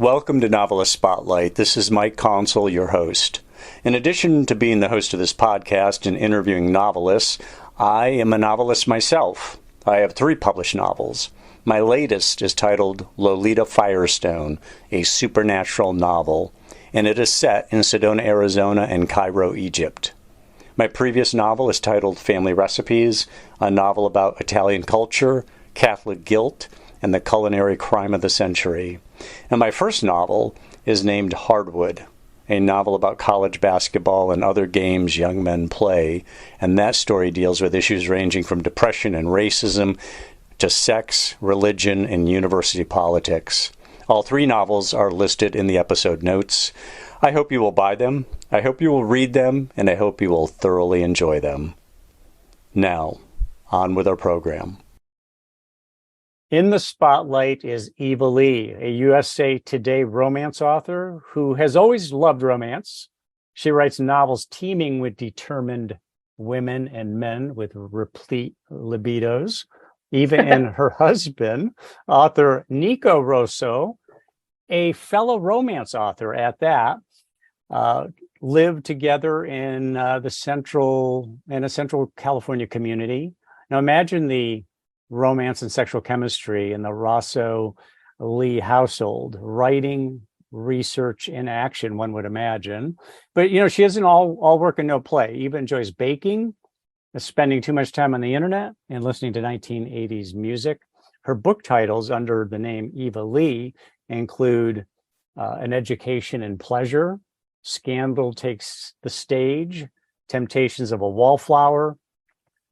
Welcome to Novelist Spotlight. This is Mike Consul, your host. In addition to being the host of this podcast and interviewing novelists, I am a novelist myself. I have 3 published novels. My latest is titled Lolita Firestone, a supernatural novel, and it is set in Sedona, Arizona and Cairo, Egypt. My previous novel is titled Family Recipes, a novel about Italian culture, Catholic guilt, and the culinary crime of the century. And my first novel is named Hardwood, a novel about college basketball and other games young men play, and that story deals with issues ranging from depression and racism to sex, religion, and university politics. All 3 novels are listed in the episode notes. I hope you will buy them, I hope you will read them, and I hope you will thoroughly enjoy them. Now, on with our program. In the spotlight is Eva Leigh, a USA Today romance author who has always loved romance. She writes novels teeming with determined women and men with replete libidos. Eva and her husband, author Nico Rosso, a fellow romance author at that, live together in a central California community. Now imagine the romance and sexual chemistry in the Rosso Leigh household, writing, research, and action, one would imagine. But, she isn't all work and no play. Eva enjoys baking, spending too much time on the internet, and listening to 1980s music. Her book titles under the name Eva Leigh include An Education in Pleasure, Scandal Takes the Stage, Temptations of a Wallflower,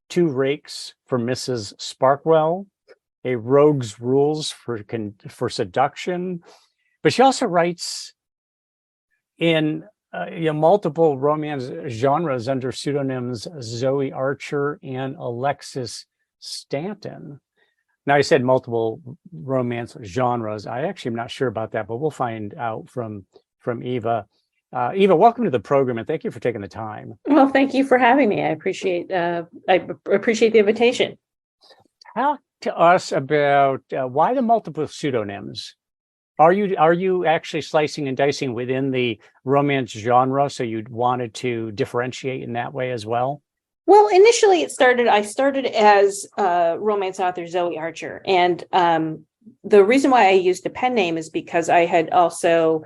2 Rakes for Mrs. Sparkwell, A Rogue's Rules for Seduction. But she also writes in multiple romance genres under pseudonyms Zoe Archer and Alexis Stanton. Now, I said multiple romance genres. I actually am not sure about that, but we'll find out from Eva. Eva, welcome to the program, and thank you for taking the time. Well, thank you for having me. I appreciate the invitation. Talk to us about why the multiple pseudonyms. Are you actually slicing and dicing within the romance genre, so you wanted to differentiate in that way as well? Well, initially I started as romance author Zoe Archer, and the reason why I used a pen name is because I had also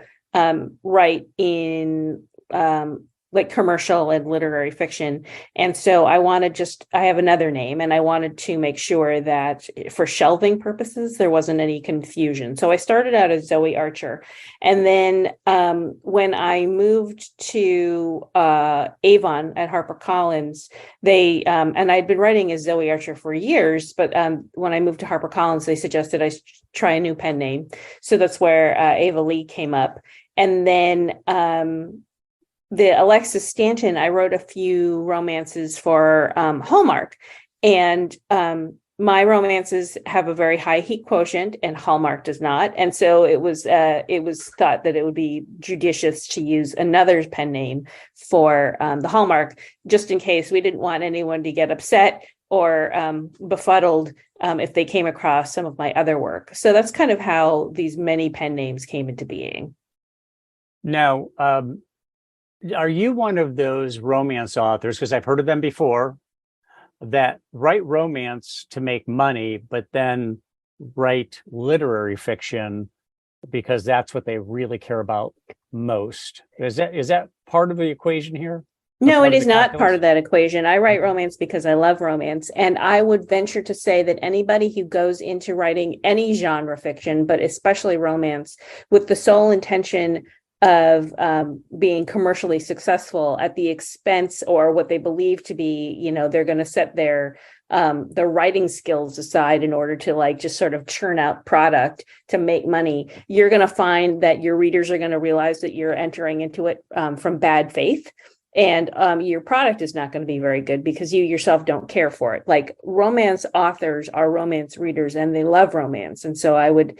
write in like commercial and literary fiction. And so I have another name, and I wanted to make sure that for shelving purposes, there wasn't any confusion. So I started out as Zoe Archer. And then when I moved to Avon at HarperCollins, and I'd been writing as Zoe Archer for years, but when I moved to HarperCollins, they suggested I try a new pen name. So that's where Eva Leigh came up. And then the Alexis Stanton, I wrote a few romances for Hallmark, and my romances have a very high heat quotient, and Hallmark does not. And so it was thought that it would be judicious to use another pen name for the Hallmark, just in case we didn't want anyone to get upset or befuddled if they came across some of my other work. So that's kind of how these many pen names came into being. Now, are you one of those romance authors, because I've heard of them before, that write romance to make money, but then write literary fiction because that's what they really care about most? Is that part of the equation here? No, it is not part of that equation. I write romance because I love romance. And I would venture to say that anybody who goes into writing any genre fiction, but especially romance, with the sole intention of being commercially successful at the expense, or what they believe to be, they're going to set their writing skills aside in order to just sort of churn out product to make money, you're going to find that your readers are going to realize that you're entering into it from bad faith. And your product is not going to be very good because you yourself don't care for it. Like, romance authors are romance readers and they love romance. And so I would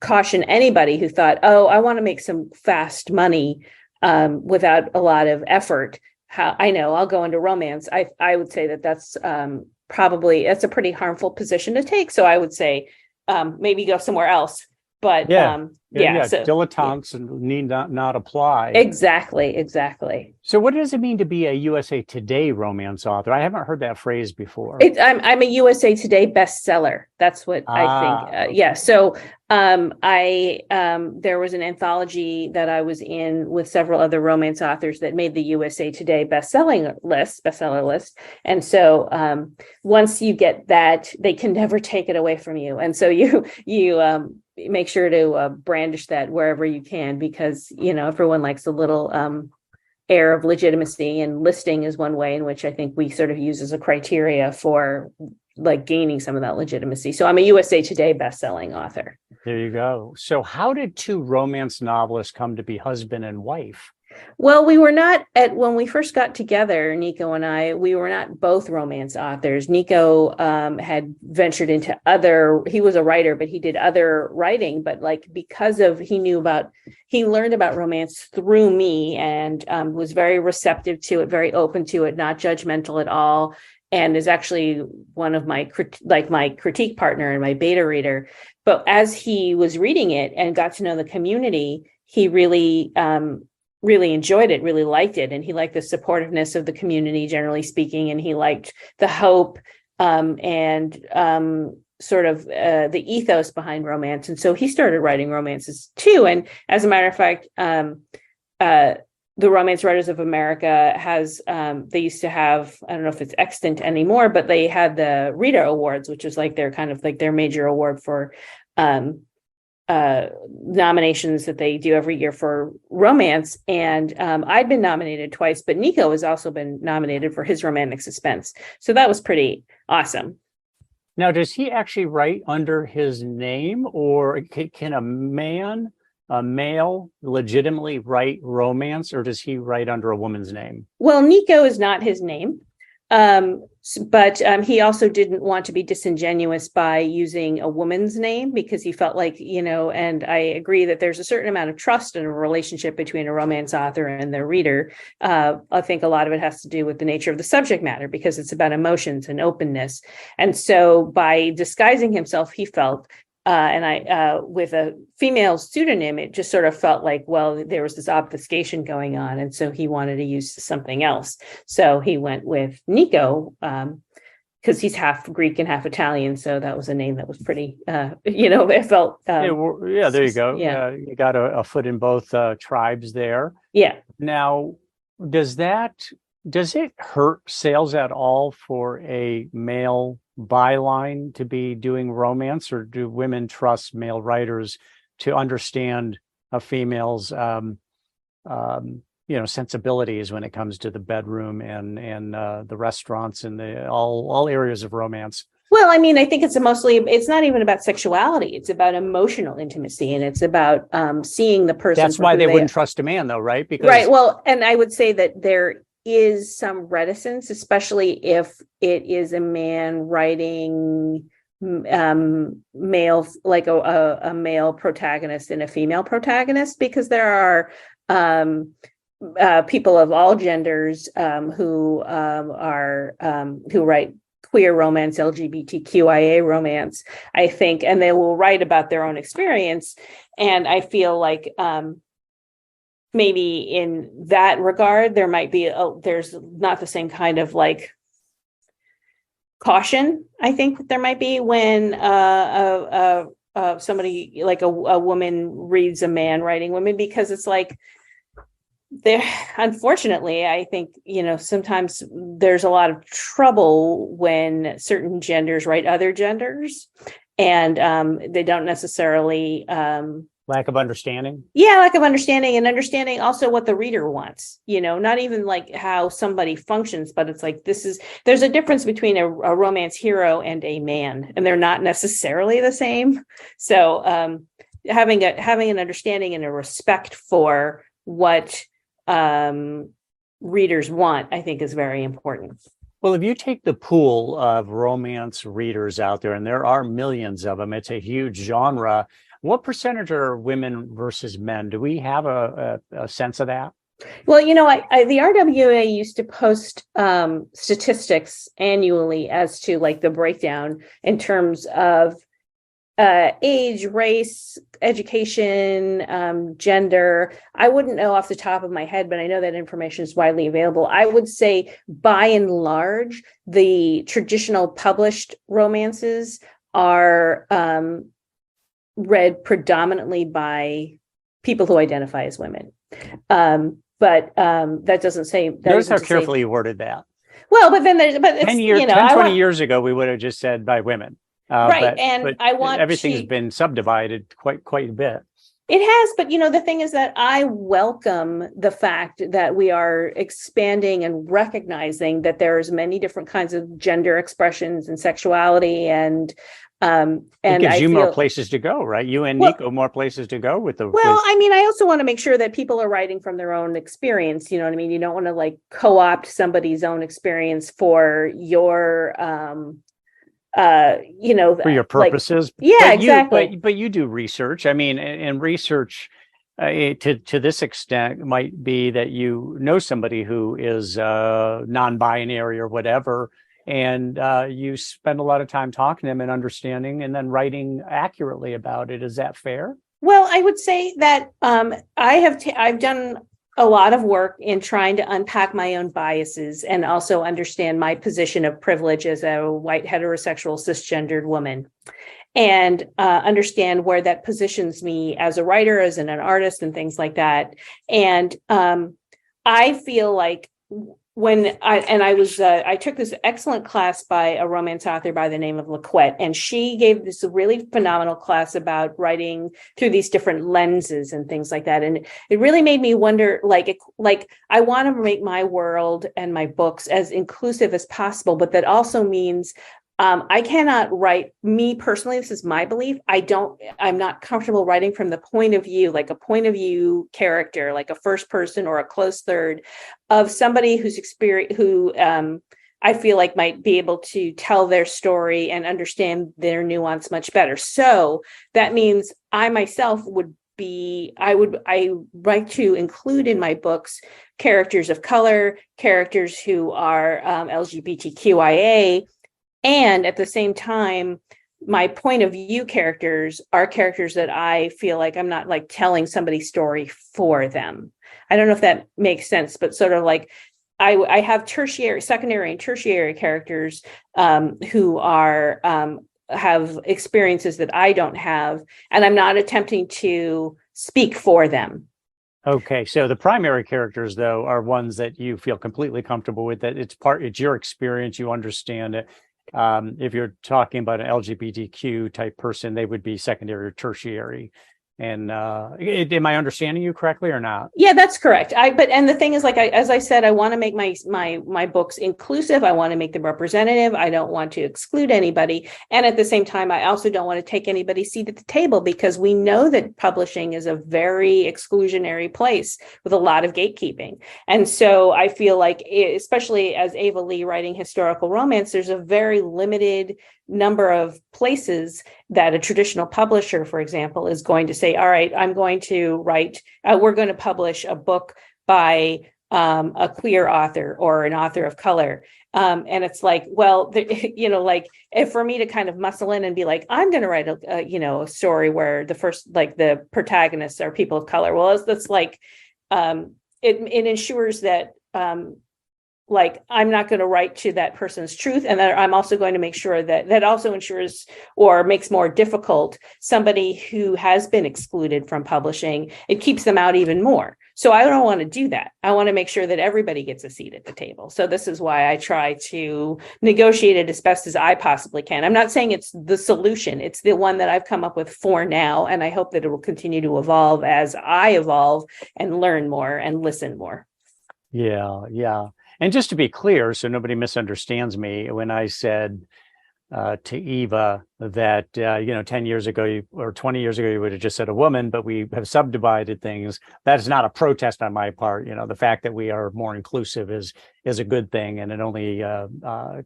caution anybody who thought, oh, I want to make some fast money without a lot of effort. I'll go into romance. I would say that's probably, that's a pretty harmful position to take. So I would say maybe go somewhere else. But so dilettantes need not apply. Exactly. So what does it mean to be a USA Today romance author? I haven't heard that phrase before. I'm a USA Today bestseller. That's what I think. Okay. So there was an anthology that I was in with several other romance authors that made the USA Today bestseller list. And so once you get that, they can never take it away from you. And so you make sure to brandish that wherever you can, because everyone likes a little air of legitimacy, and listing is one way in which I think we sort of use as a criteria for like gaining some of that legitimacy. So I'm a USA Today bestselling author. There you go. So how did two romance novelists come to be husband and wife? Well, we were not when we first got together, Nico and I, we were not both romance authors. Nico had ventured into he was a writer, but he did other writing, but like because of he learned about romance through me, and was very receptive to it, very open to it, not judgmental at all, and is actually one of my critique partner and my beta reader. But as he was reading it and got to know the community, he really enjoyed it, really liked it. And he liked the supportiveness of the community, generally speaking. And he liked the hope and sort of the ethos behind romance. And so he started writing romances too. And as a matter of fact, the Romance Writers of America they used to have, I don't know if it's extant anymore, but they had the Rita Awards, which is like their kind of like their major award for nominations that they do every year for romance. And I'd been nominated twice, but Nico has also been nominated for his romantic suspense. So that was pretty awesome. Now, does he actually write under his name, or can a male legitimately write romance, or does he write under a woman's name? Well, Nico is not his name. But he also didn't want to be disingenuous by using a woman's name, because he felt like, and I agree that there's a certain amount of trust in a relationship between a romance author and their reader. I think a lot of it has to do with the nature of the subject matter, because it's about emotions and openness. And so by disguising himself, he felt with a female pseudonym, it just sort of felt like, well, there was this obfuscation going on. And so he wanted to use something else. So he went with Nico, because he's half Greek and half Italian. So that was a name that was pretty, it felt. There you go. Yeah. You got a foot in both tribes there. Yeah. Now, does it hurt sales at all for a male byline to be doing romance, or do women trust male writers to understand a female's sensibilities when it comes to the bedroom and the restaurants and all areas of romance? Well, I mean, I think it's not even about sexuality. It's about emotional intimacy, and it's about seeing the person. That's why they wouldn't trust a man, though, right? Right. Well, and I would say that there is some reticence, especially if it is a man writing male, like a male protagonist and a female protagonist, because there are people of all genders who write queer romance, LGBTQIA romance, I think, and they will write about their own experience. And I feel like maybe in that regard, there might be there's not the same kind of like caution, I think, that there might be when somebody like a woman reads a man writing women, because it's like there, unfortunately, I think, sometimes there's a lot of trouble when certain genders write other genders, and they don't necessarily lack of understanding. Yeah, lack of understanding, and understanding also what the reader wants, not even like how somebody functions, but it's like there's a difference between a romance hero and a man, and they're not necessarily the same. So having an understanding and a respect for what readers want, I think, is very important. Well, if you take the pool of romance readers out there, and there are millions of them, it's a huge genre. What percentage are women versus men? Do we have a sense of that? Well, the RWA used to post statistics annually as to like the breakdown in terms of age, race, education, gender. I wouldn't know off the top of my head, but I know that information is widely available. I would say by and large, the traditional published romances are read predominantly by people who identify as women. But that doesn't say that. Notice how carefully you worded that. Well, but then there's, but it's, 20 years ago, we would have just said by women. Right. But I want everything's been subdivided quite a bit. It has, but the thing is that I welcome the fact that we are expanding and recognizing that there's many different kinds of gender expressions and sexuality, and it gives you more places to go, right? You and Nico more places to go with the. Well, I mean, I also want to make sure that people are writing from their own experience. You know what I mean? You don't want to like co-opt somebody's own experience for your for your purposes. Like, yeah, exactly. But you do research. I mean, and research to this extent might be that you know somebody who is non-binary or whatever, and you spend a lot of time talking to them and understanding, and then writing accurately about it. Is that fair? Well, I would say that I've done a lot of work in trying to unpack my own biases and also understand my position of privilege as a white heterosexual cisgendered woman, and understand where that positions me as a writer, as an artist, and things like that. And I feel like when I took this excellent class by a romance author by the name of LaQuette, and she gave this really phenomenal class about writing through these different lenses and things like that. And it really made me wonder, like I want to make my world and my books as inclusive as possible, but that also means I cannot write, me personally, this is my belief, I'm not comfortable writing from the point of view, like a point of view character, like a first person or a close third of somebody who's experience, who I feel like might be able to tell their story and understand their nuance much better. So that means I myself I like to include in my books characters of color, characters who are LGBTQIA, and at the same time, my point of view characters are characters that I feel like I'm not like telling somebody's story for them. I don't know if that makes sense, but sort of like I have secondary and tertiary characters who are have experiences that I don't have, and I'm not attempting to speak for them. Okay, so the primary characters, though, are ones that you feel completely comfortable with, that it's your experience, you understand it. If you're talking about an LGBTQ type person, they would be secondary or tertiary. And am I understanding you correctly or not? Yeah, that's correct. And the thing is, like as I said, I want to make my books inclusive. I want to make them representative. I don't want to exclude anybody. And at the same time, I also don't want to take anybody's seat at the table, because we know that publishing is a very exclusionary place with a lot of gatekeeping. And so I feel like, especially as Eva Leigh writing historical romance, there's a very limited number of places that a traditional publisher, for example, is going to say, all right, I'm going to write, we're going to publish a book by a queer author or an author of color. And it's like, well, like if for me to kind of muscle in and be like, I'm going to write a story where the protagonists are people of color. Well, that's like, it ensures that, like, I'm not going to write to that person's truth. And that I'm also going to make sure that also ensures or makes more difficult somebody who has been excluded from publishing. It keeps them out even more. So I don't want to do that. I want to make sure that everybody gets a seat at the table. So this is why I try to negotiate it as best as I possibly can. I'm not saying it's the solution. It's the one that I've come up with for now. And I hope that it will continue to evolve as I evolve and learn more and listen more. Yeah, yeah. And just to be clear, so nobody misunderstands me, when I said to Eva that, 10 years ago or 20 years ago, you would have just said a woman, but we have subdivided things. That is not a protest on my part. The fact that we are more inclusive is a good thing. And it only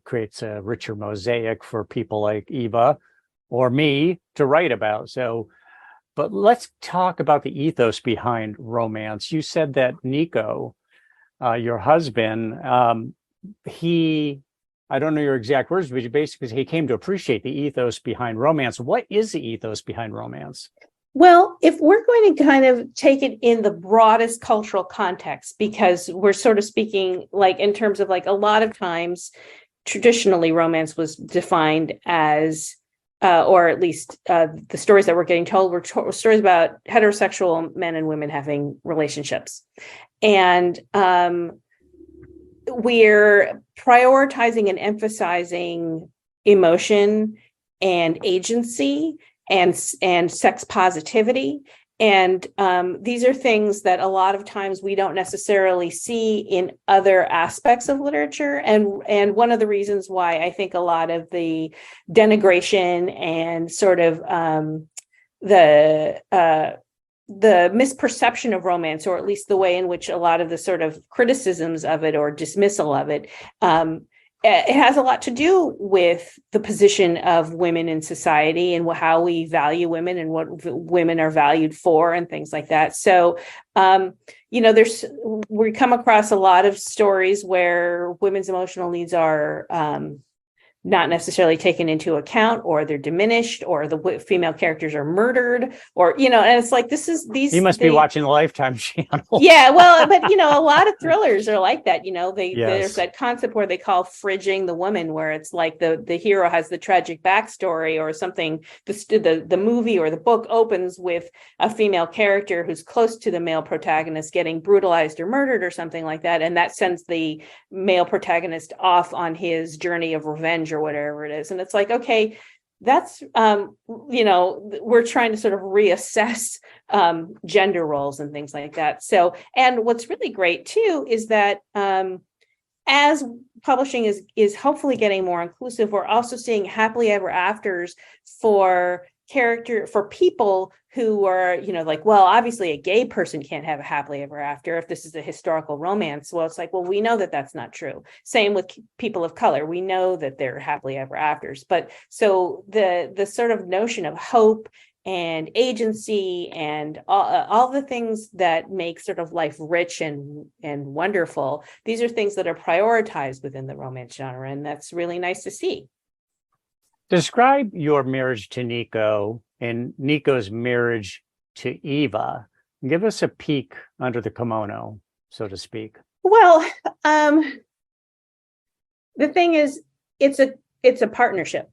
creates a richer mosaic for people like Eva or me to write about. So, but let's talk about the ethos behind romance. You said that Nico, your husband, he I don't know your exact words, but basically he came to appreciate the ethos behind romance. What is the ethos behind romance? Well, if we're going to kind of take it in the broadest cultural context, because we're sort of speaking like in terms of like a lot of times, traditionally romance was defined as, or at least the stories that we're getting told were stories about heterosexual men and women having relationships. And we're prioritizing and emphasizing emotion and agency and sex positivity. And these are things that a lot of times we don't necessarily see in other aspects of literature. And one of the reasons why I think a lot of the denigration and sort of the misperception of romance, or at least the way in which a lot of the sort of criticisms of it or dismissal of it, it has a lot to do with the position of women in society and how we value women and what women are valued for and things like that. So, we come across a lot of stories where women's emotional needs are not necessarily taken into account, or they're diminished, or the female characters are murdered, or, and it's like, You must be watching the Lifetime channel. Yeah, well, but a lot of thrillers are like that. Yes. There's that concept where they call fridging the woman, where it's like the hero has the tragic backstory or something. The movie or the book opens with a female character who's close to the male protagonist getting brutalized or murdered or something like that, and that sends the male protagonist off on his journey of revenge or whatever it is. And it's like, okay, that's we're trying to sort of reassess gender roles and things like that. So, and what's really great too is that as publishing is hopefully getting more inclusive, we're also seeing happily ever afters for people who are, like, well, obviously a gay person can't have a happily ever after if this is a historical romance. Well, it's like, well, we know that that's not true. Same with people of color. We know that they're happily ever afters. But so the sort of notion of hope and agency and all the things that make sort of life rich and wonderful, these are things that are prioritized within the romance genre. And that's really nice to see. Describe your marriage to Nico and Nico's marriage to Eva. Give us a peek under the kimono, so to speak. Well, the thing is, it's a partnership.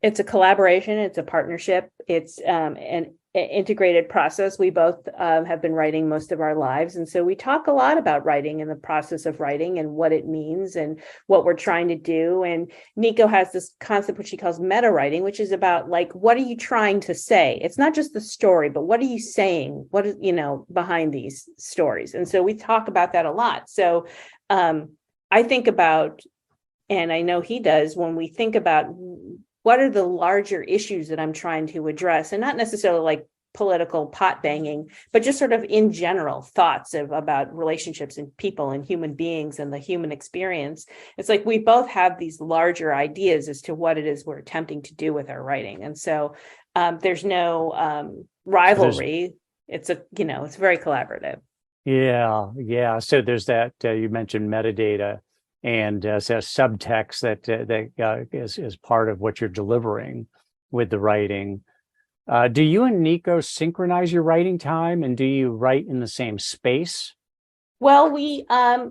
It's a collaboration. It's a partnership. It's an integrated process. We both have been writing most of our lives. And so we talk a lot about writing and the process of writing and what it means and what we're trying to do. And Nico has this concept, which she calls meta writing, which is about like, what are you trying to say? It's not just the story, but what are you saying? What is, behind these stories? And so we talk about that a lot. So I think about, and I know he does, when we think about what are the larger issues that I'm trying to address, and not necessarily like political pot banging, but just sort of in general thoughts about relationships and people and human beings and the human experience. It's like we both have these larger ideas as to what it is we're attempting to do with our writing. And so there's no rivalry. It's very collaborative. Yeah. So there's that, you mentioned metadata. And so subtext that is part of what you're delivering with the writing. Do you and Nico synchronize your writing time, and do you write in the same space? Well, we I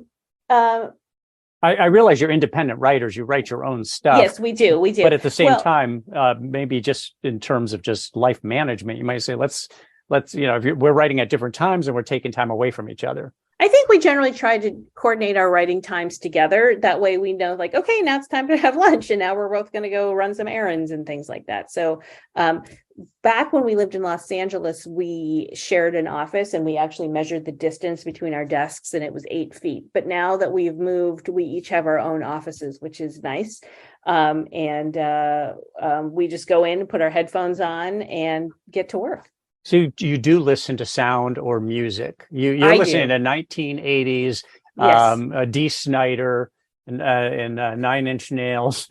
realize you're independent writers. You write your own stuff. Yes, we do. But at the same time, maybe just in terms of just life management, you might say, let's if we're writing at different times and we're taking time away from each other. I think we generally try to coordinate our writing times together. That way we know, like, okay, now it's time to have lunch, and now we're both going to go run some errands and things like that. So back when we lived in Los Angeles, we shared an office, and we actually measured the distance between our desks, and it was 8 feet. But now that we've moved, we each have our own offices, which is nice. We just go in and put our headphones on and get to work. So you do listen to sound or music. You're listening to 1980s, yes. Dee Snider and 9 Inch Nails.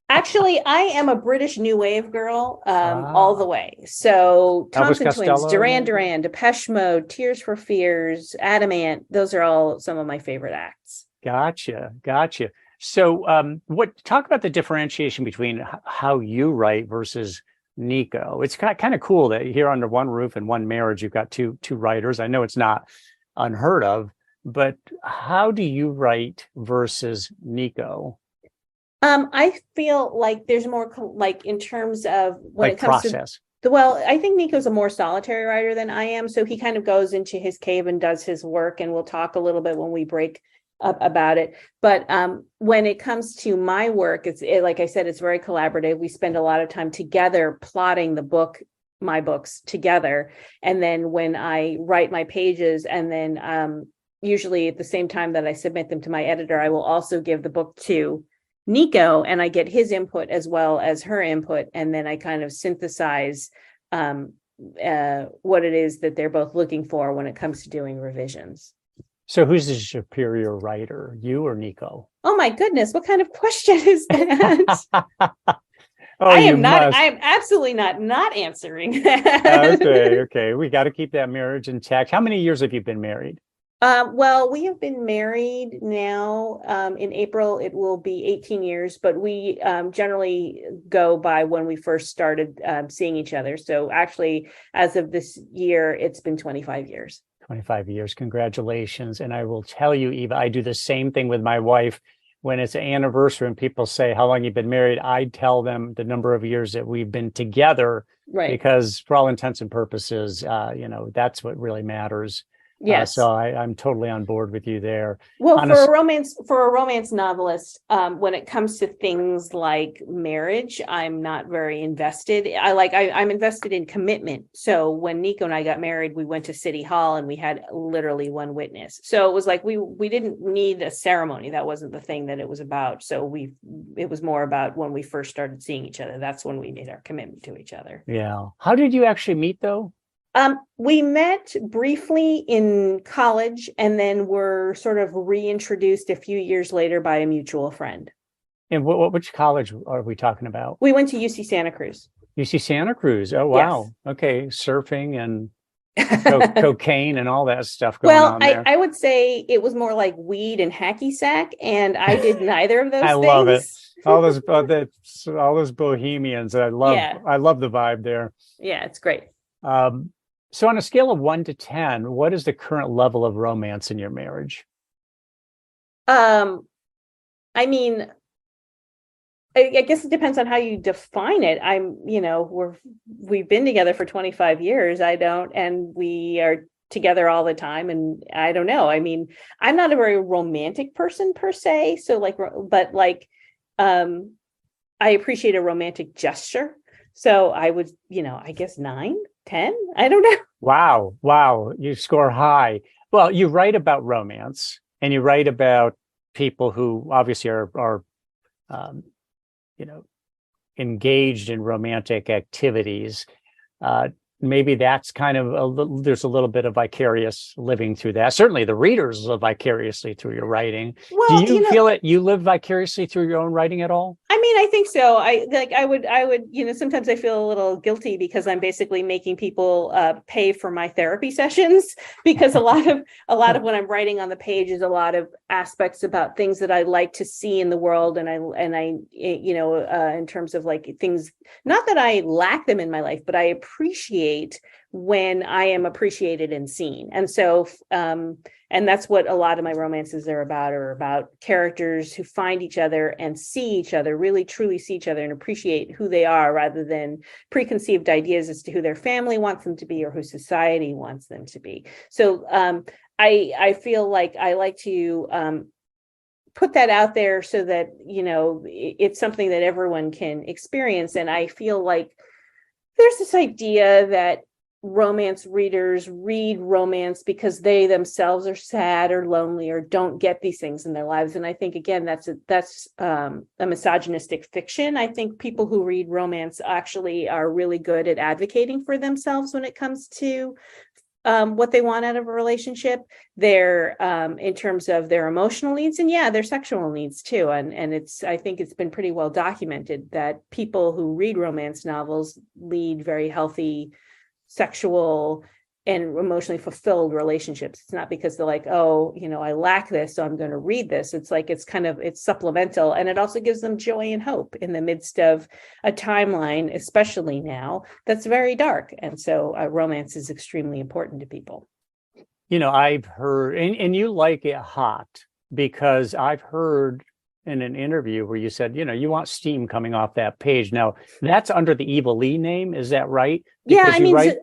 Actually, I am a British new wave girl all the way. So Thompson Twins, Duran Duran, Depeche Mode, Tears for Fears, Adamant. Those are all some of my favorite acts. Gotcha. So, talk about the differentiation between how you write versus Nico. It's kind of cool that here under one roof and one marriage, you've got two writers. I know it's not unheard of, but how do you write versus Nico? I feel like there's more like in terms of when Like it comes process. well, I think Nico's a more solitary writer than I am. So he kind of goes into his cave and does his work, and we'll talk a little bit when we break up about it. But when it comes to my work, like I said, it's very collaborative. We spend a lot of time together plotting my books together. And then when I write my pages, and then usually at the same time that I submit them to my editor, I will also give the book to Nico, and I get his input as well as her input, and then I kind of synthesize what it is that they're both looking for when it comes to doing revisions. So who's the superior writer, you or Nico? Oh my goodness, what kind of question is that? I am absolutely not answering that. Okay. We got to keep that marriage intact. How many years have you been married? Well, we have been married now. In April, it will be 18 years, but we generally go by when we first started seeing each other. So actually, as of this year, it's been 25 years. 25 years. Congratulations. And I will tell you, Eva, I do the same thing with my wife. When it's an anniversary and people say, how long you've been married, I tell them the number of years that we've been together. Right. Because for all intents and purposes, that's what really matters. Yes. So I'm totally on board with you there. Well, for a romance novelist, when it comes to things like marriage, I'm not very invested. I'm invested in commitment. So when Nico and I got married, we went to City Hall and we had literally one witness. So it was like we didn't need a ceremony. That wasn't the thing that it was about. So it was more about when we first started seeing each other. That's when we made our commitment to each other. Yeah. How did you actually meet though? We met briefly in college, and then were sort of reintroduced a few years later by a mutual friend. And which college are we talking about? We went to UC Santa Cruz. UC Santa Cruz. Oh, wow. Yes. Okay. Surfing and cocaine and all that stuff going on there. I would say it was more like weed and hacky sack, and I did neither of those things. Love it. All those bohemians. I love the vibe there. Yeah, it's great. So on a scale of 1 to 10, what is the current level of romance in your marriage? I mean, I guess it depends on how you define it. We've been together for 25 years. And we are together all the time. And I don't know. I mean, I'm not a very romantic person per se. So I appreciate a romantic gesture. So I would, I guess 9. 10? I don't know. Wow. You score high. Well, you write about romance and you write about people who obviously are engaged in romantic activities. Maybe that's kind of there's a little bit of vicarious living through that. Certainly the readers live vicariously through your writing. Well, do you feel it? You live vicariously through your own writing at all? I mean, I think so. I would, sometimes I feel a little guilty because I'm basically making people pay for my therapy sessions, because a lot of what I'm writing on the page is a lot of aspects about things that I like to see in the world. And I in terms of like things, not that I lack them in my life, but I appreciate when I am appreciated and seen. And so, and that's what a lot of my romances are about characters who find each other and see each other, really truly see each other and appreciate who they are, rather than preconceived ideas as to who their family wants them to be or who society wants them to be. So I feel like I like to put that out there so that, it's something that everyone can experience. And I feel like there's this idea that romance readers read romance because they themselves are sad or lonely or don't get these things in their lives. And I think, again, that's a misogynistic fiction. I think people who read romance actually are really good at advocating for themselves when it comes to what they want out of a relationship, their in terms of their emotional needs and their sexual needs too. And I think it's been pretty well documented that people who read romance novels lead very healthy sexual and emotionally fulfilled relationships. It's not because they're like, oh, I lack this, so I'm going to read this. It's like, it's supplemental. And it also gives them joy and hope in the midst of a timeline, especially now, that's very dark. And so romance is extremely important to people. I've heard, and you like it hot, because I've heard in an interview where you said, you want steam coming off that page. Now, that's under the Eva Leigh name. Is that right? Because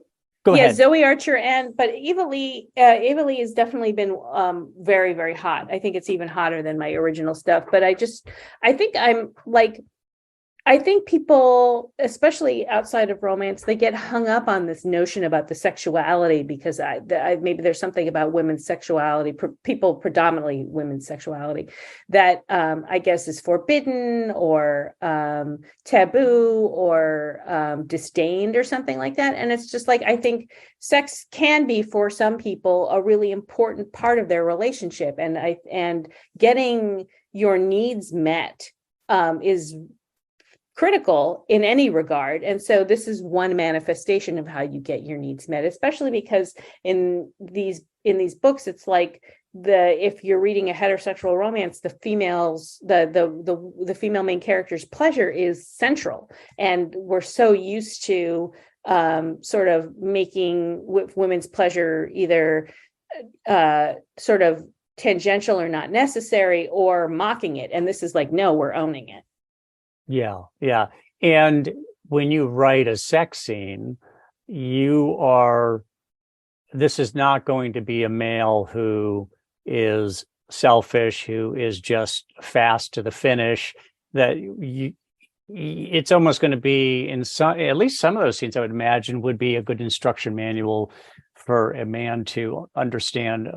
Go ahead. Zoe Archer but Eva Leigh has definitely been very, very hot. I think it's even hotter than my original stuff. But I think people, especially outside of romance, they get hung up on this notion about the sexuality, because maybe there's something about women's sexuality, people predominantly women's sexuality, that I guess is forbidden or taboo or disdained or something like that. And it's just like, I think sex can be, for some people, a really important part of their relationship, and getting your needs met is critical in any regard. And so this is one manifestation of how you get your needs met, especially because in these books, it's like if you're reading a heterosexual romance, the female main character's pleasure is central. And we're so used to sort of making women's pleasure either sort of tangential or not necessary, or mocking it. And this is like, no, we're owning it. Yeah, yeah. And when you write a sex scene, this is not going to be a male who is selfish, who is just fast to the finish. It's almost going to be, at least some of those scenes, I would imagine, would be a good instruction manual for a man to understand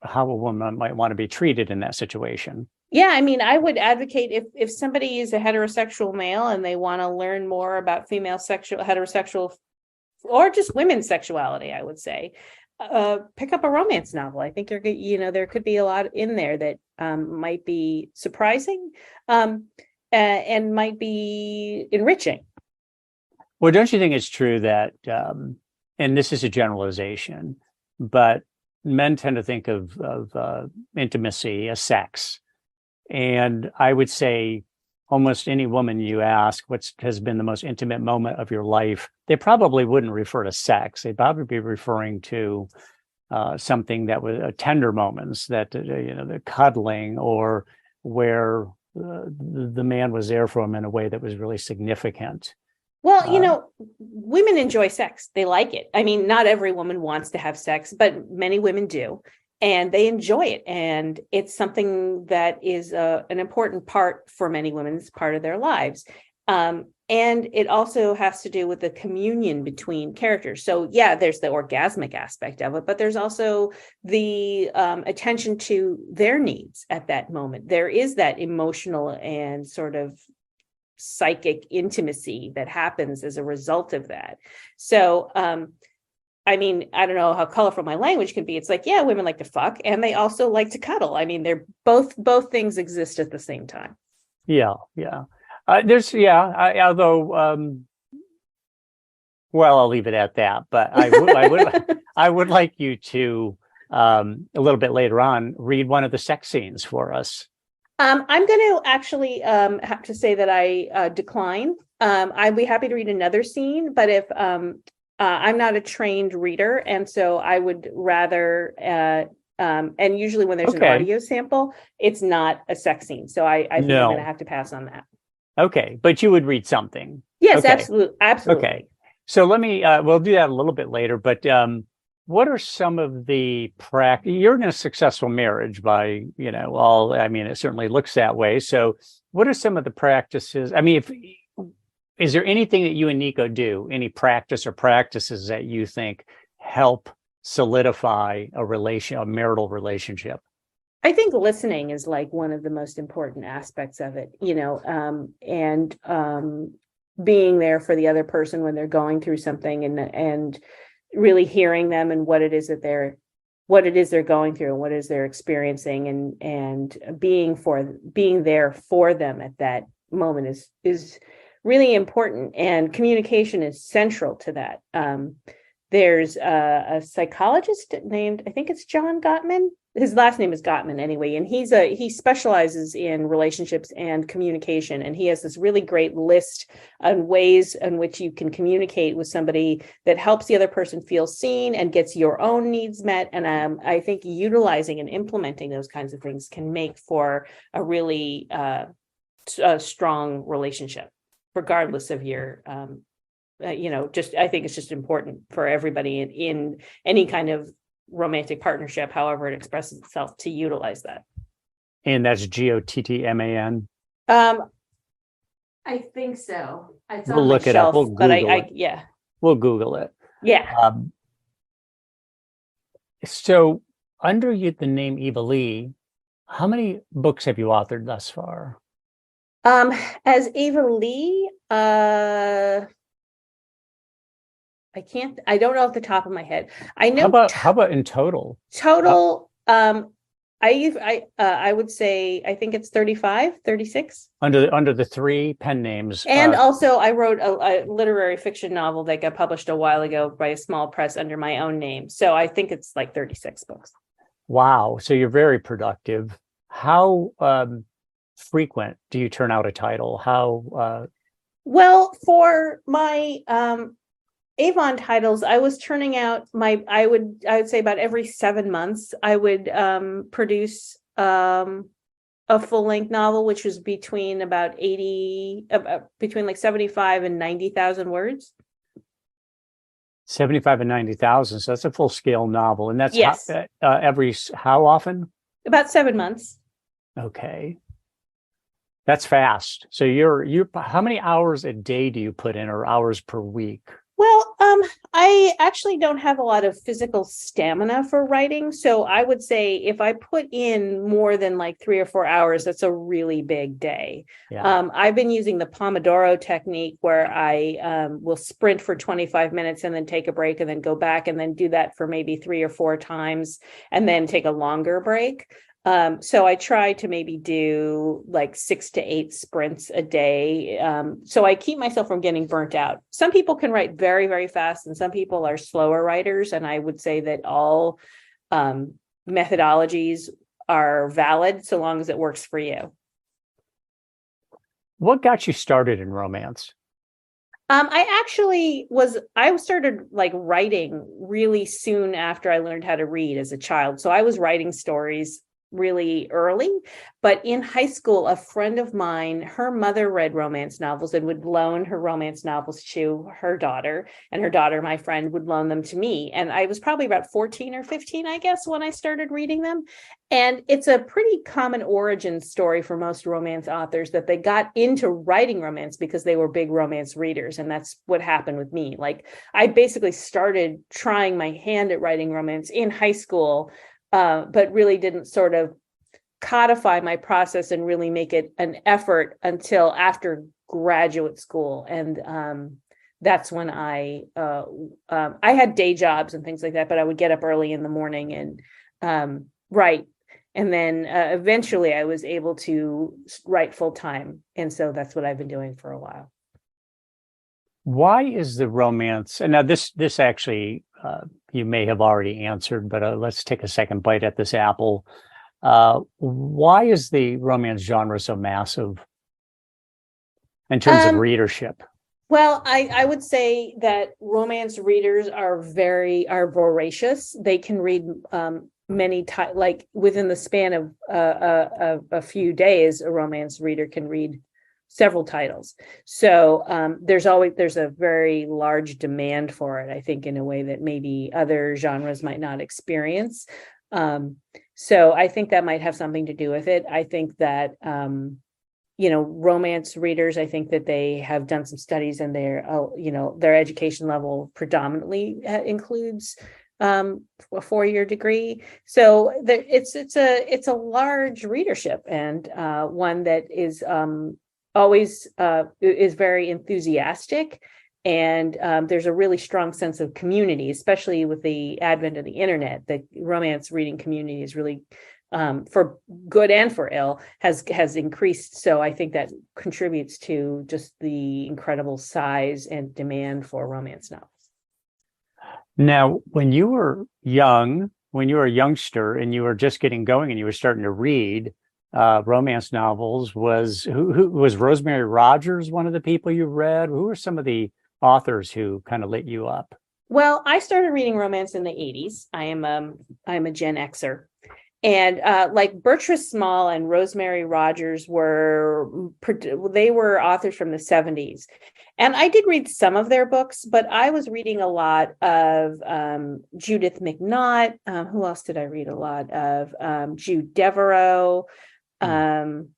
how a woman might want to be treated in that situation. Yeah, I mean, I would advocate if somebody is a heterosexual male and they want to learn more about heterosexual, or just women's sexuality, I would say, pick up a romance novel. I think there could be a lot in there that might be surprising and might be enriching. Well, don't you think it's true that, and this is a generalization, but men tend to think of intimacy as sex. And I would say almost any woman you ask what has been the most intimate moment of your life, they probably wouldn't refer to sex. They'd probably be referring to something that was tender moments, that the cuddling, or where the man was there for them in a way that was really significant. Well, women enjoy sex. They like it. I mean, not every woman wants to have sex, but many women do. And they enjoy it. And it's something that is an important part for many women. It's part of their lives. And it also has to do with the communion between characters. So, yeah, there's the orgasmic aspect of it, but there's also the attention to their needs at that moment. There is that emotional and sort of psychic intimacy that happens as a result of that. So, I mean, I don't know how colorful my language can be. It's like, yeah, women like to fuck, and they also like to cuddle. I mean, they're both things exist at the same time. Yeah, yeah. Although, well, I'll leave it at that. But I would like you to a little bit later on read one of the sex scenes for us. I'm going to actually have to say that I decline. I'd be happy to read another scene, but if I'm not a trained reader, and so I would rather, and usually when there's an audio sample, it's not a sex scene. So I think I'm going to have to pass on that. Okay, but you would read something. Yes, okay. Absolutely. Okay, so let me, we'll do that a little bit later, but what are some of the you're in a successful marriage by, it certainly looks that way. So what are some of the practices? I mean, is there anything that you and Nico do, any practice or practices that you think help solidify a marital relationship? I think listening is like one of the most important aspects of it, and being there for the other person when they're going through something, and really hearing them and what it is they're going through and what it is they're experiencing, and being there for them at that moment is really important, and communication is central to that. There's a psychologist named, I think it's John Gottman. His last name is Gottman anyway, and he specializes in relationships and communication, and he has this really great list on ways in which you can communicate with somebody that helps the other person feel seen and gets your own needs met. And I think utilizing and implementing those kinds of things can make for a really strong relationship, regardless of your just I think it's just important for everybody in any kind of romantic partnership, however it expresses itself, to utilize that. And that's GOTTMAN. I think so. It's We'll on look my it up. shelf, We'll but Google it. yeah. We'll Google it. Yeah. So under the name Eva Leigh, how many books have you authored thus far? As Eva Leigh, I don't know off the top of my head. I know. How about in total? Total, I would say, I think it's 35, 36. Under the 3 pen names. And also I wrote a literary fiction novel that got published a while ago by a small press under my own name. So I think it's like 36 books. Wow. So you're very productive. How frequent do you turn out a title? Well, for my Avon titles, I was turning out I would say about every 7 months I would produce a full-length novel, which was between between like 75 and 90,000 words. 75 and 90,000. So that's a full-scale novel. And that's yes. How often? About 7 months. Okay. That's fast. So you're how many hours a day do you put in, or hours per week? Well, I actually don't have a lot of physical stamina for writing. So I would say if I put in more than like 3 or 4 hours, that's a really big day. Yeah. I've been using the Pomodoro technique where I will sprint for 25 minutes and then take a break and then go back and then do that for maybe 3 or 4 times and then take a longer break. So I try to maybe do like 6 to 8 sprints a day. So I keep myself from getting burnt out. Some people can write very, very fast and some people are slower writers. And I would say that all methodologies are valid so long as it works for you. What got you started in romance? I started like writing really soon after I learned how to read as a child. So I was writing stories really early, but in high school, a friend of mine, her mother read romance novels and would loan her romance novels to her daughter, and her daughter, my friend, would loan them to me. And I was probably about 14 or 15, I guess, when I started reading them. And it's a pretty common origin story for most romance authors that they got into writing romance because they were big romance readers. And that's what happened with me. Like I basically started trying my hand at writing romance in high school, but really didn't sort of codify my process and really make it an effort until after graduate school. And that's when I had day jobs and things like that, but I would get up early in the morning and write. And then eventually I was able to write full time. And so that's what I've been doing for a while. Why is the romance, and now this actually you may have already answered, but let's take a second bite at this apple. Why is the romance genre so massive in terms of readership? Well, I would say that romance readers are voracious. They can read many like within the span of a few days, a romance reader can read several titles. So there's a very large demand for it, I think, in a way that maybe other genres might not experience. So I think that might have something to do with it. I think that, romance readers, I think that they have done some studies and their education level predominantly includes a 4-year degree. So it's a large readership, and one that is always is very enthusiastic, and there's a really strong sense of community, especially with the advent of the internet. The romance reading community is really, for good and for ill, has increased. So I think that contributes to just the incredible size and demand for romance novels. Now, when you were young, when you were a youngster and you were just getting going and you were starting to read romance novels, who was Rosemary Rogers one of the people you read? Who were some of the authors who kind of lit you up? Well, I started reading romance in the 80s. I'm a Gen Xer. And like Bertrand Small and Rosemary Rogers they were authors from the 70s. And I did read some of their books, but I was reading a lot of Judith McNaught. Who else did I read a lot of? Jude Devereaux. Um,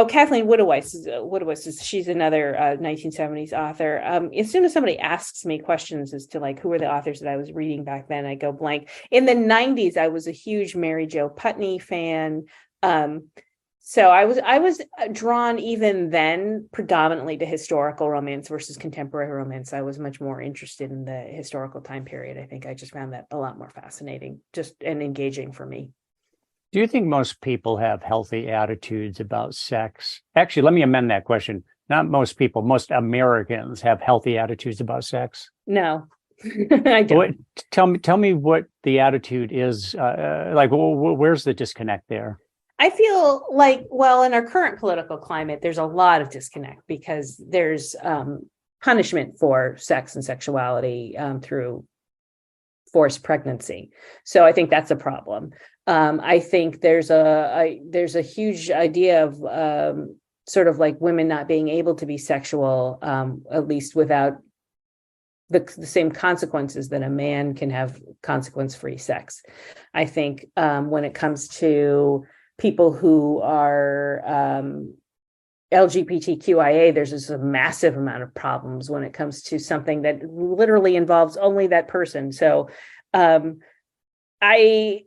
Kathleen Woodiwice, she's another 1970s author. As soon as somebody asks me questions as to like who are the authors that I was reading back then, I go blank. In the 90s, I was a huge Mary Jo Putney fan. So I was drawn even then predominantly to historical romance versus contemporary romance. I was much more interested in the historical time period. I think I just found that a lot more fascinating, just and engaging for me. Do you think most people have healthy attitudes about sex? Actually, let me amend that question. Not most people, most Americans have healthy attitudes about sex. No, I don't. Tell me what the attitude is. Where's the disconnect there? I feel like, well, in our current political climate, there's a lot of disconnect because there's punishment for sex and sexuality through forced pregnancy. So I think that's a problem. I think there's a huge idea of sort of like women not being able to be sexual, at least without the same consequences that a man can have consequence-free sex. I think when it comes to people who are LGBTQIA, there's just a massive amount of problems when it comes to something that literally involves only that person. So I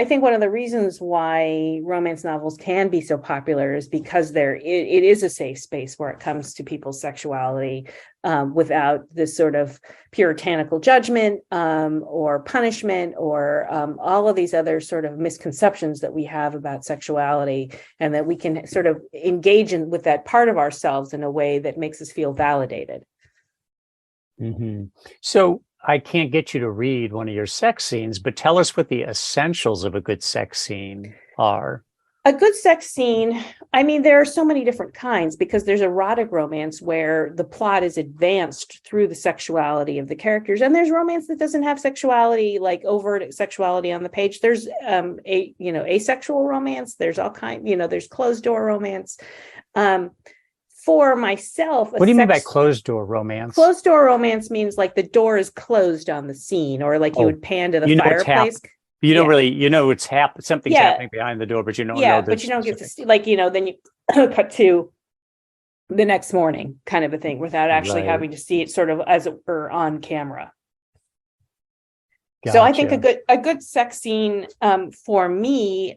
think one of the reasons why romance novels can be so popular is because it is a safe space where it comes to people's sexuality without this sort of puritanical judgment or punishment or all of these other sort of misconceptions that we have about sexuality, and that we can sort of engage with that part of ourselves in a way that makes us feel validated. Mm-hmm. So I can't get you to read one of your sex scenes, but tell us what the essentials of a good sex scene are. A good sex scene, I mean, there are so many different kinds because there's erotic romance where the plot is advanced through the sexuality of the characters. And there's romance that doesn't have sexuality, like overt sexuality on the page. There's asexual romance. There's all kind, there's closed door romance. For myself, what do you mean by closed door romance? Closed door romance means like the door is closed on the scene, or like you would pan to the fireplace. You don't really, it's something's happening behind the door, but you don't know. But you don't get to see, like, then you cut to the next morning kind of a thing without actually having to see it sort of as it were on camera. Gotcha. So I think a good sex scene for me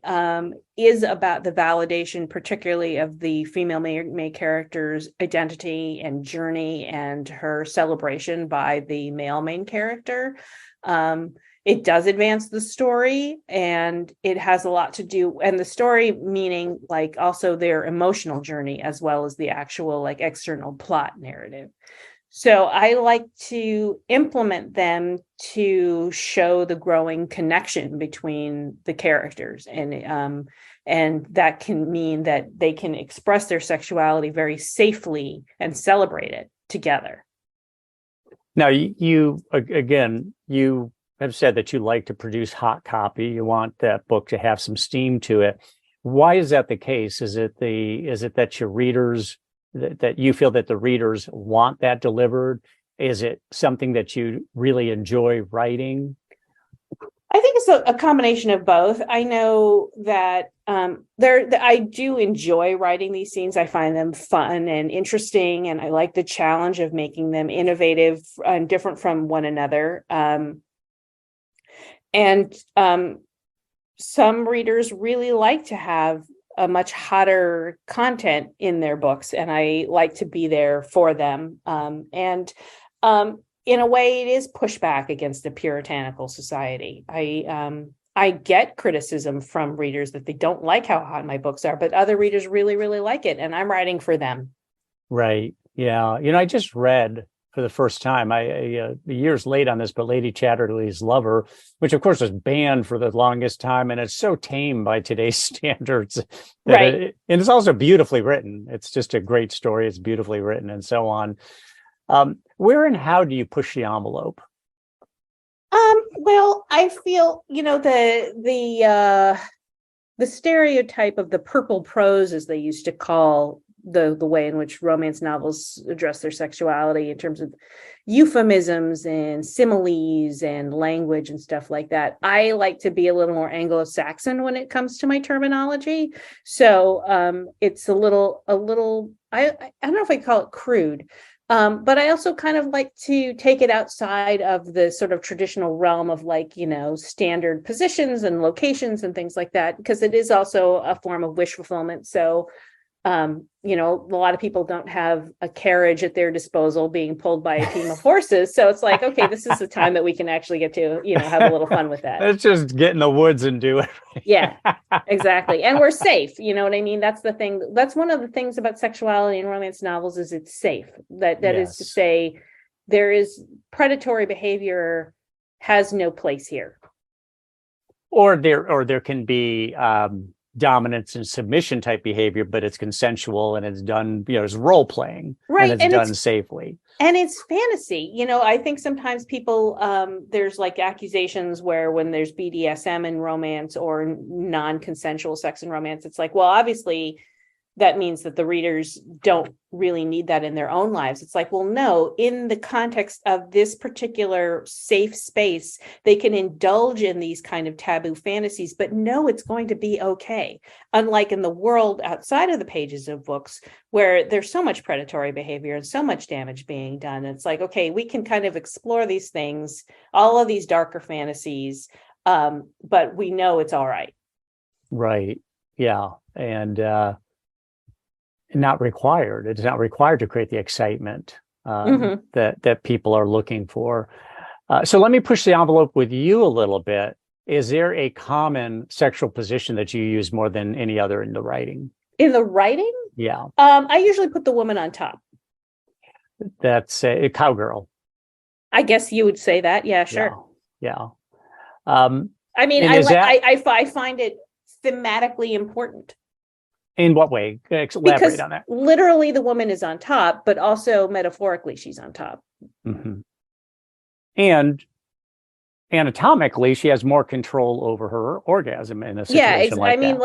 is about the validation, particularly of the female main character's identity and journey and her celebration by the male main character. It does advance the story, and it has a lot to do, and the story meaning like also their emotional journey as well as the actual like external plot narrative. So I like to implement them to show the growing connection between the characters, and that can mean that they can express their sexuality very safely and celebrate it together. Now, you have said that you like to produce hot copy. You want that book to have some steam to it. Why is that the case? Is it that your readers, that you feel that the readers want that delivered? Is it something that you really enjoy writing? I think it's a combination of both. I know that I do enjoy writing these scenes. I find them fun and interesting, and I like the challenge of making them innovative and different from one another. Some readers really like to have a much hotter content in their books, and I like to be there for them. In a way, it is pushback against a puritanical society. I get criticism from readers that they don't like how hot my books are, but other readers really, really like it, and I'm writing for them. Right. Yeah. I just read for the first time. I years late on this, but Lady Chatterley's Lover, which of course was banned for the longest time, and it's so tame by today's standards. Right. And it's also beautifully written. It's just a great story. It's beautifully written and so on. Where and how do you push the envelope? Well, I feel, the stereotype of the purple prose, as they used to call the way in which romance novels address their sexuality, in terms of euphemisms and similes and language and stuff like that. I like to be a little more Anglo-Saxon when it comes to my terminology. So it's a little, I don't know if I call it crude. But I also kind of like to take it outside of the sort of traditional realm of standard positions and locations and things like that, because it is also a form of wish fulfillment. So, a lot of people don't have a carriage at their disposal being pulled by a team of horses. So it's like, okay, this is the time that we can actually get to, have a little fun with that. Let's just get in the woods and do it. Yeah, exactly. And we're safe. You know what I mean? That's the thing. That's one of the things about sexuality in romance novels, is it's safe. That is to say, there is predatory behavior has no place here. Or there can be dominance and submission type behavior, but it's consensual and it's done, it's role playing, right? And it's done safely. And it's fantasy. I think sometimes people, there's like accusations where when there's BDSM in romance or non-consensual sex in romance, it's like, well, obviously that means that the readers don't really need that in their own lives. It's like, well, no, in the context of this particular safe space, they can indulge in these kind of taboo fantasies, but no, it's going to be okay. Unlike in the world outside of the pages of books, where there's so much predatory behavior and so much damage being done. It's like, okay, we can kind of explore these things, all of these darker fantasies, but we know it's all right. Right. Yeah. And, not required. It's not required to create the excitement that people are looking for. So let me push the envelope with you a little bit. Is there a common sexual position that you use more than any other in the writing? In the writing? Yeah. I usually put the woman on top. That's a cowgirl. I guess you would say that. Yeah, sure. Yeah. I mean, I find it thematically important. In what way? Elaborate on that. Literally the woman is on top, but also metaphorically she's on top. Mm-hmm. And anatomically, she has more control over her orgasm in a situation like that. I mean,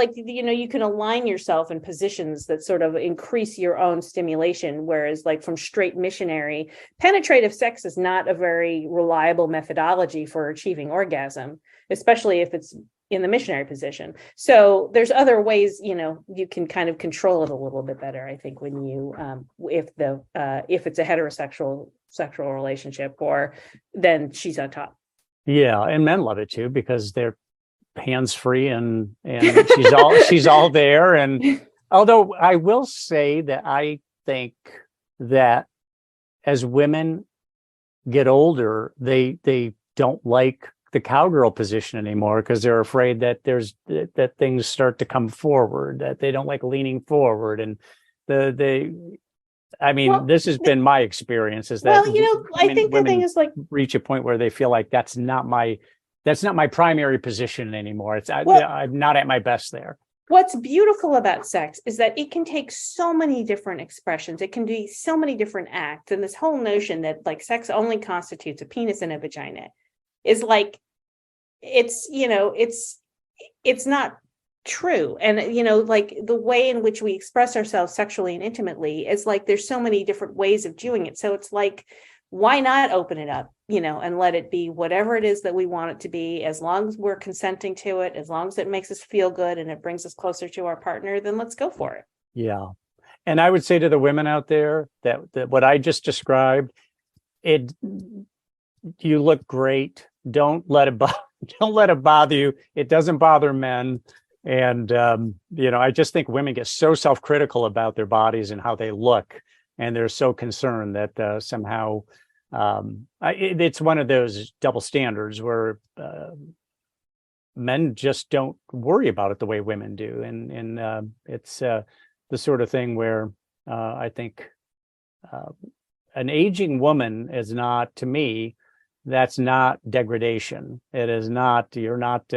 you can align yourself in positions that sort of increase your own stimulation, whereas like from straight missionary, penetrative sex is not a very reliable methodology for achieving orgasm, especially if it's in the missionary position. So there's other ways, you can kind of control it a little bit better, I think, when you, if it's a heterosexual sexual relationship, or then she's on top. Yeah. And men love it too, because they're hands-free and she's all there. And although I will say that I think that as women get older, they don't like the cowgirl position anymore, because they're afraid that that things start to come forward, that they don't like leaning forward. And this has been my experience, is that I think the thing is, like, reach a point where they feel like that's not my primary position anymore. I'm not at my best there. What's beautiful about sex is that it can take so many different expressions. It can be so many different acts. And this whole notion that like sex only constitutes a penis and a vagina is like, it's not true. And, like the way in which we express ourselves sexually and intimately is like, there's so many different ways of doing it. So it's like, why not open it up, and let it be whatever it is that we want it to be, as long as we're consenting to it, as long as it makes us feel good and it brings us closer to our partner, then let's go for it. Yeah. And I would say to the women out there that what I just described, you look great. Don't let it bother you. It doesn't bother men. And, I just think women get so self-critical about their bodies and how they look. And they're so concerned that somehow it's one of those double standards where men just don't worry about it the way women do. And it's the sort of thing where I think an aging woman is not, to me, that's not degradation. It is not, you're not,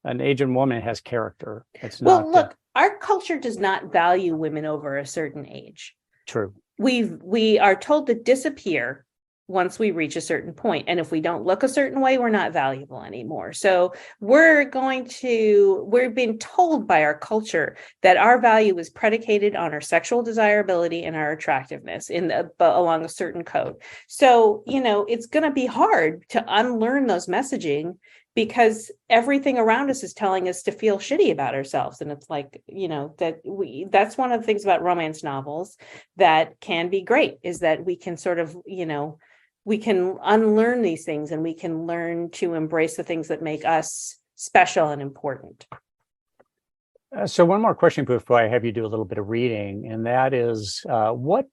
an aging woman has character. It's Well, not look, our culture does not value women over a certain age. true. We are told to disappear once we reach a certain point. And if we don't look a certain way, we're not valuable anymore. So we're being told by our culture that our value is predicated on our sexual desirability and our attractiveness along a certain code. So, it's going to be hard to unlearn those messaging because everything around us is telling us to feel shitty about ourselves. And it's like, that's one of the things about romance novels that can be great, is that we can sort of, we can unlearn these things and we can learn to embrace the things that make us special and important. So one more question before I have you do a little bit of reading, and that is, what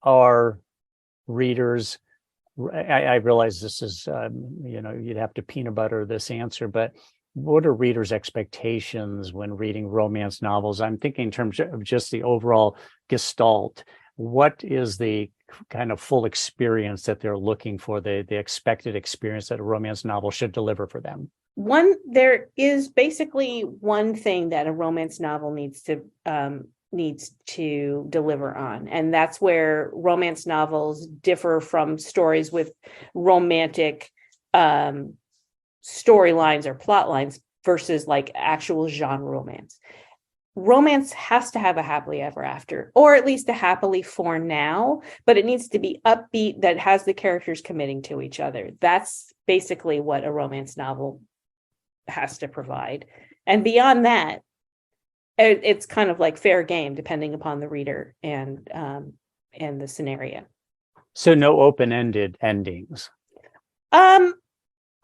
are readers, I realize this is, you'd have to peanut butter this answer, but what are readers' expectations when reading romance novels? I'm thinking in terms of just the overall gestalt. What is the kind of full experience that they're looking for, the expected experience that a romance novel should deliver for them? There is basically one thing that a romance novel needs to deliver on, and that's where romance novels differ from stories with romantic storylines or plot lines versus like actual genre romance. Romance has to have a happily ever after, or at least a happily for now, but it needs to be upbeat, that has the characters committing to each other. That's basically what a romance novel has to provide. And beyond that, it's kind of like fair game, depending upon the reader and the scenario. So no open-ended endings.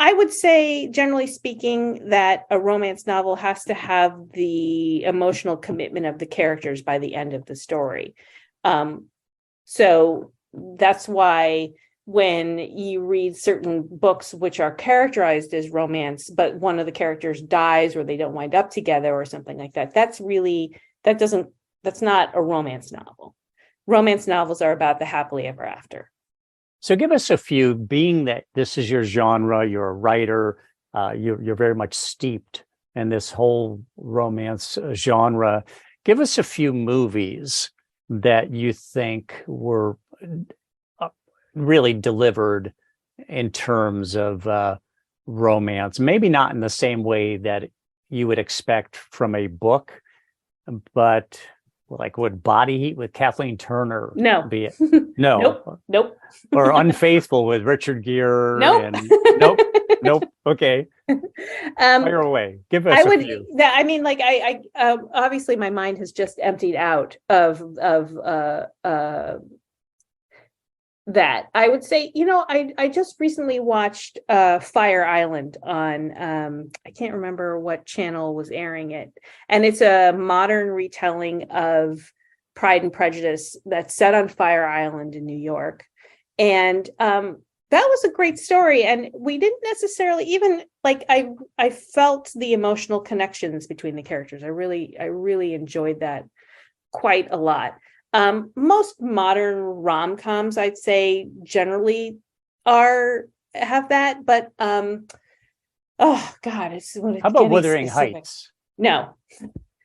I would say, generally speaking, that a romance novel has to have the emotional commitment of the characters by the end of the story. So that's why when you read certain books which are characterized as romance, but one of the characters dies or they don't wind up together or something like that, that's not a romance novel. Romance novels are about the happily ever after. So give us a few, being that this is your genre, you're a writer, you're very much steeped in this whole romance genre. Give us a few movies that you think were really delivered in terms of romance, maybe not in the same way that you would expect from a book, but like would Body Heat with Kathleen Turner be it? No. Nope. Or Unfaithful with Richard Gere? Nope. Nope. Okay. Fire away. Give us a few. I obviously my mind has just emptied out of that. I would say, I just recently watched Fire Island on I can't remember what channel was airing it, and it's a modern retelling of Pride and Prejudice that's set on Fire Island in New York, and that was a great story. And we didn't necessarily even I felt the emotional connections between the characters. I really enjoyed that quite a lot. Most modern rom-coms, I'd say, generally have that, but oh God, how about Wuthering Heights? No,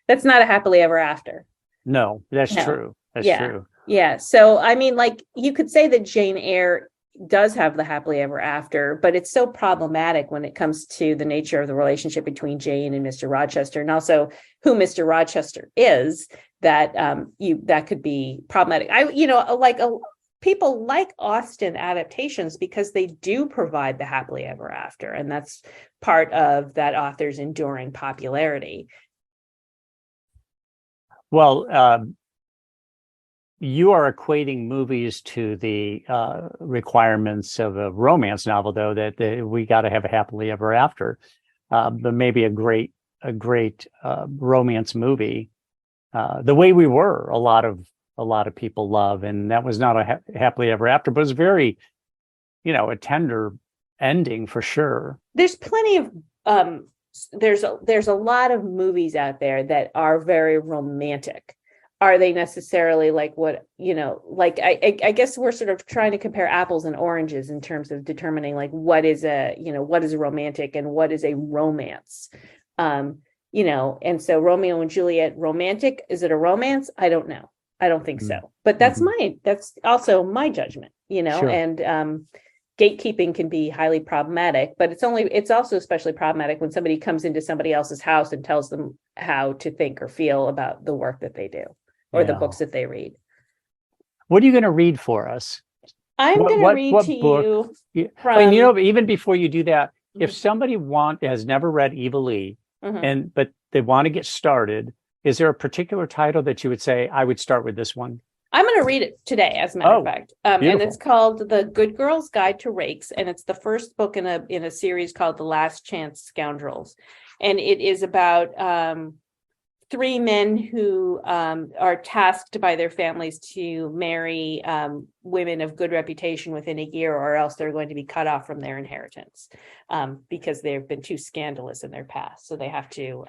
that's not a happily ever after. No, that's true. That's true. Yeah. So you could say that Jane Eyre does have the happily ever after, but it's so problematic when it comes to the nature of the relationship between Jane and Mr. Rochester, and also who Mr. Rochester is, that that could be problematic. People like Austen adaptations because they do provide the happily ever after, and that's part of that author's enduring popularity. Well, you are equating movies to the requirements of a romance novel, though, that we got to have a happily ever after. But maybe a great romance movie, The Way We Were, a lot of people love, and that was not a happily ever after, but it was very, a tender ending for sure. There's plenty of there's a lot of movies out there that are very romantic. are they necessarily like what, like I guess we're sort of trying to compare apples and oranges in terms of determining like what is a romantic and what is a romance. And so Romeo and Juliet romantic, is it a romance? I don't know. I don't think so. But that's also my judgment, Sure. and gatekeeping can be highly problematic, but it's also especially problematic when somebody comes into somebody else's house and tells them how to think or feel about the work that they do or the books that they read. What are you going to read for us? I'm going to read to book? you from, even before you do that, if somebody has never read Eva Leigh, but they want to get started, is there a particular title that you would say, I would start with this one? I'm going to read it today, as a matter of fact. And it's called The Good Girl's Guide to Rakes. And it's the first book in a series called The Last Chance Scoundrels. And it is about three men who are tasked by their families to marry women of good reputation within a year, or else they're going to be cut off from their inheritance because they've been too scandalous in their past. So they have to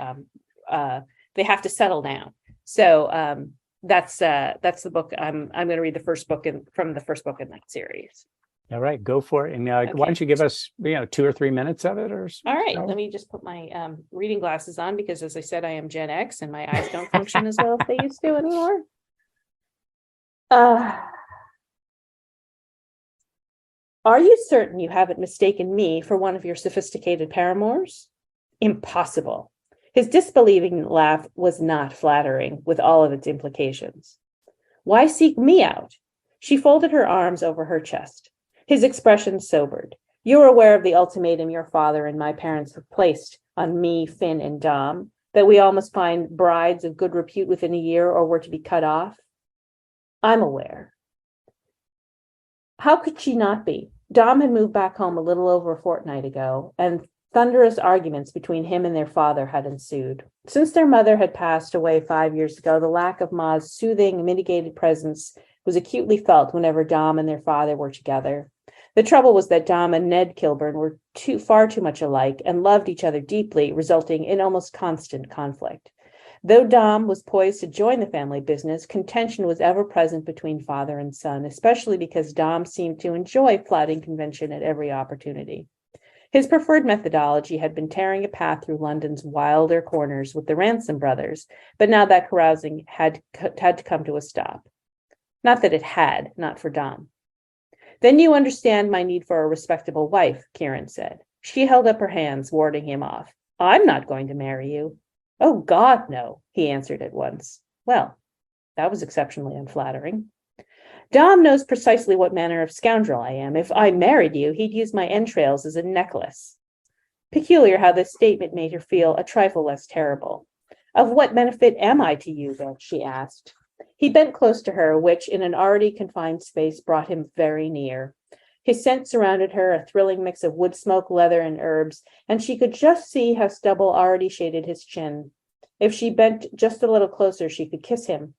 settle down. So that's the book. I'm going to read the first book from the first book in that series. All right, go for it. And why don't you give us 2 or 3 minutes of it? All right, let me just put my reading glasses on because, as I said, I am Gen X and my eyes don't function as well as they used to anymore. Are you certain you haven't mistaken me for one of your sophisticated paramours? Impossible. His disbelieving laugh was not flattering, with all of its implications. Why seek me out? She folded her arms over her chest. His expression sobered. You're aware of the ultimatum your father and my parents have placed on me, Finn, and Dom, that we all must find brides of good repute within a year or we're to be cut off? I'm aware. How could she not be? Dom had moved back home a little over a fortnight ago, and thunderous arguments between him and their father had ensued. Since their mother had passed away 5 years ago, the lack of Ma's soothing, mitigated presence was acutely felt whenever Dom and their father were together. The trouble was that Dom and Ned Kilburn were far too much alike and loved each other deeply, resulting in almost constant conflict. Though Dom was poised to join the family business, contention was ever present between father and son, especially because Dom seemed to enjoy flouting convention at every opportunity. His preferred methodology had been tearing a path through London's wilder corners with the Ransom brothers, but now that carousing had to come to a stop. Not that it had, not for Dom. Then you understand my need for a respectable wife, Kieran said. She held up her hands, warding him off. I'm not going to marry you. Oh, God, no, he answered at once. Well, that was exceptionally unflattering. Dom knows precisely what manner of scoundrel I am. If I married you, he'd use my entrails as a necklace. Peculiar how this statement made her feel a trifle less terrible. Of what benefit am I to you, then? She asked. He bent close to her, which in an already confined space brought him very near. His scent surrounded her, a thrilling mix of wood smoke, leather, and herbs, and she could just see how stubble already shaded his chin. If she bent just a little closer, she could kiss him.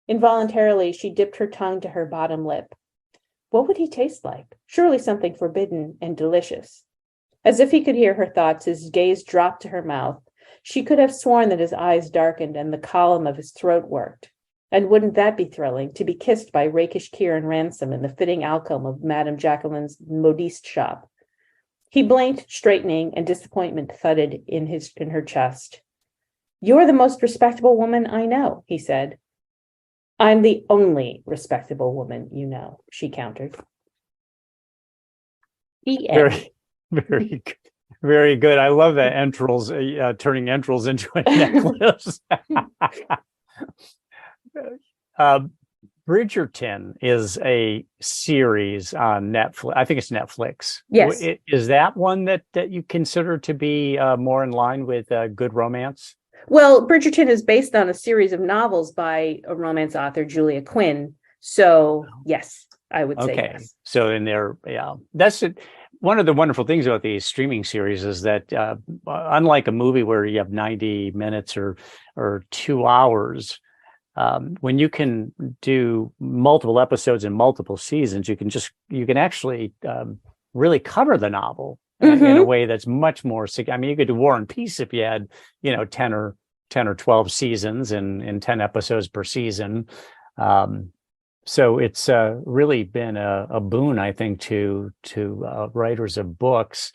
Involuntarily, she dipped her tongue to her bottom lip. What would he taste like? Surely something forbidden and delicious. As if he could hear her thoughts, his gaze dropped to her mouth. She could have sworn that his eyes darkened and the column of his throat worked. And wouldn't that be thrilling, to be kissed by rakish Kieran Ransom in the fitting alcove of Madame Jacqueline's modiste shop? He blinked, straightening, and disappointment thudded in her chest. You're the most respectable woman I know, he said. I'm the only respectable woman you know, she countered. Very, very good. Very good. I love that entrails, turning entrails into a necklace. Bridgerton is a series on Netflix. I think it's Netflix. Yes. Is that one that you consider to be more in line with good romance? Well, Bridgerton is based on a series of novels by a romance author, Julia Quinn. So, yes, I would say yes. So in there, that's it. One of the wonderful things about these streaming series is that unlike a movie where you have 90 minutes or 2 hours, when you can do multiple episodes and multiple seasons, you can actually really cover the novel in a way that's much more. I mean, you could do War and Peace if you had 10 10 or 12 seasons and 10 episodes per season. So it's really been a boon, I think, to writers of books.